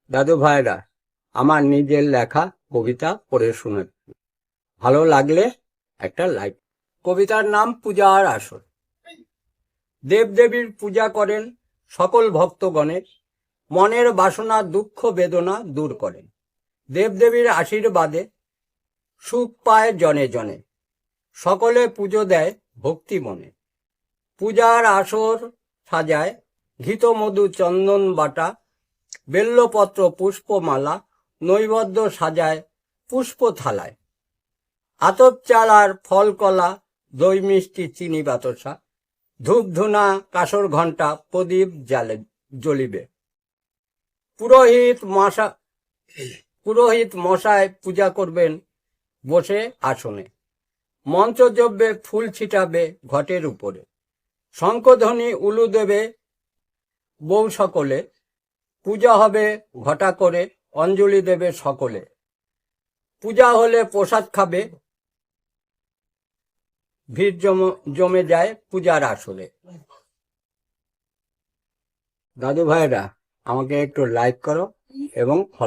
দাদু ভাইরা, আমার নিজের লেখা কবিতা পড়ে শুনে ভালো লাগলে একটা লাইক। কবিতার নাম পূজার আসর। দেবদেবীর পূজা করেন সকল ভক্তগণের, মনের বাসনা দুঃখ বেদনা দূর করেন। দেবদেবীর আশীর্বাদে সুখ পায় জনে জনে, সকলে পুজো দেয় ভক্তি মনে। পূজার আসর সাজায় ঘৃত মধু চন্দন বাটা, বেল্লপত্র পুষ্পমালা, নৈবেদ্য সাজায় পুষ্প থালায়। আতপ চাল আর ফল কলা, দই মিষ্টি চিনি বাতাসা, ধূপ ধুনা কাসর ঘণ্টা প্রদীপ জ্বলিবে। পুরোহিত মশায় পূজা করবেন বসে আসনে, মন্ত্র জপবে ফুল ছিটাবে ঘটের উপরে। শঙ্খধ্বনি উলু দেবে বউ সকলে, পূজা হবে ঘটা করে অঞ্জলি দেবে সকলে। পূজা হলে প্রসাদ খাবে, ভিড় জমে যায় পূজার আসরে। দাদু ভাইরা, আমাকে একটু লাইক করো এবং ফলো